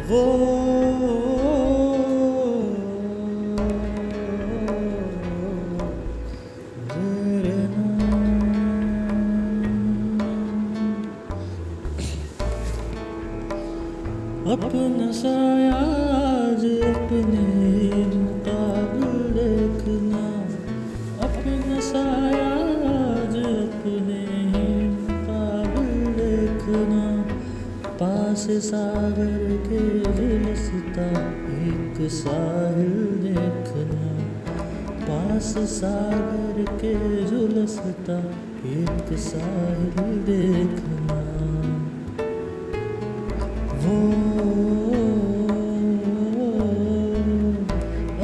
वो अपना साया आज अपने मुकाबिल देखना, अपना साया आज अपने मुकाबिल देखना। पास सागर के झुलसता एक साहिल देखना, पास सागर के झुलसता एक साहिल देखना। वो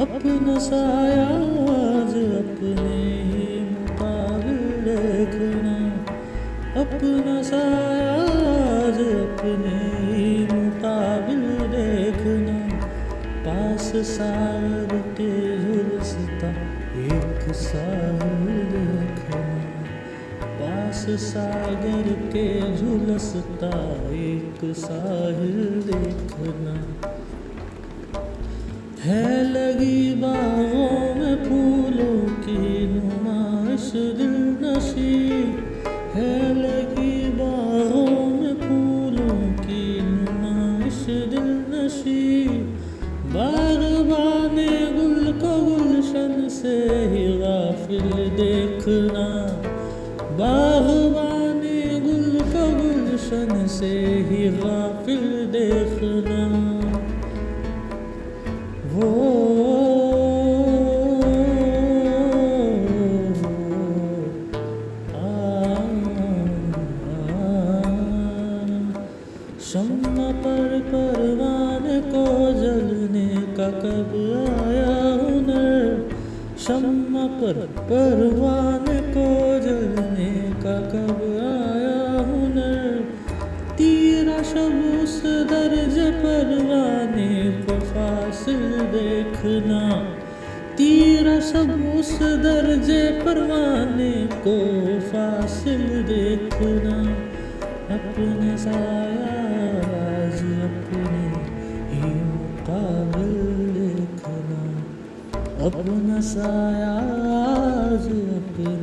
अपना साया आज अपने मुकाबिल देखना, अपना साया आज अपने मुकाबिल देखना। पास सागर के झुलसता एक साहिल देखना, पास सागर के झुलसता एक साहिल देखना। है लगी बागों में फूलों की नुमाइश दिलनशी, है लगी बागों में फूलों की नुमाइश दिलनशी। बाग़बाने गुल को गुलशन से ही गाफिल देखना, बाग़बाने गुल को गुलशन से ही गाफिल देखना। वो शम्मा पर परवाने को जलने का कब आया हुनर, शम्मा पर परवाने को जलने का कब आया हुनर। तीरा शब उस दर्जे परवाने को फासिल देखना, तीरा शब उस दर्जे परवाने को फासिल देखना। अपने साया आज अपने ही मुकाबिल देखना, अपना साया आज अपने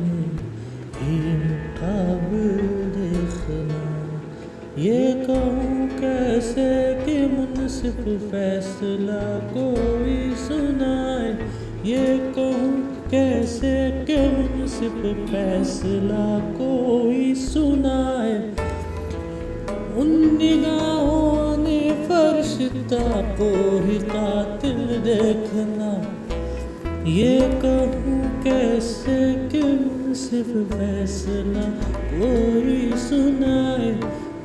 ही मुकाबिल देखना। ये कहूँ कैसे कि मुनसिफ फैसला कोई सुनाए, ये कहूँ कैसे कि मुनसिफ फैसला कोई सुनाए। उन निगाहों ने फरिश्ता को ही कातिल देखना, ये कहूँ कैसे कि मुनसिफ फैसला कोई सुनाए।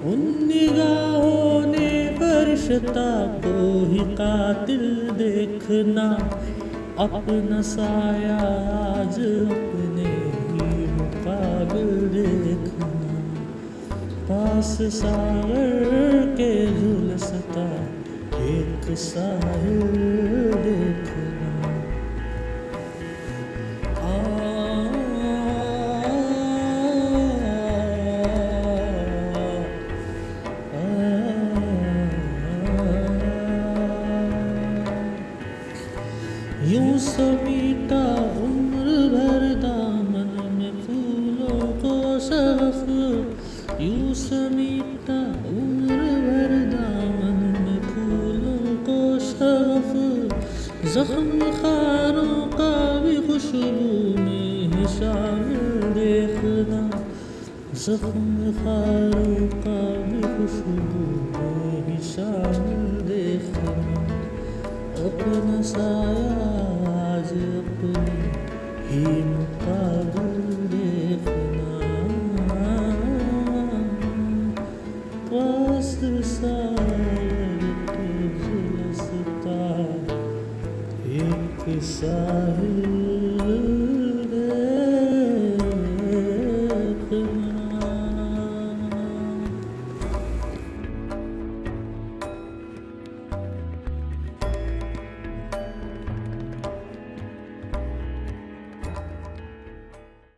उन निगाहों ने फरिश्ता को ही कातिल देखना, अपना साया आज अपने ही मुकाबिल देखना। पास सागर के झुलसता एक साहिल देखना। यूं समीटा उम्र भर दामन में फूलों को शगफ, यूं समीटा उम्र भर दामन में फूलों को शगफ। ज़ख्म खारों का भी खुशबू में ही शामिल देखना, ज़ख्म खारों का भी खुशबू में ही शामिल देखना। अपना साया आज अपने ही मुकाबिल देखना, पास सागर के झुलसता एक साहिल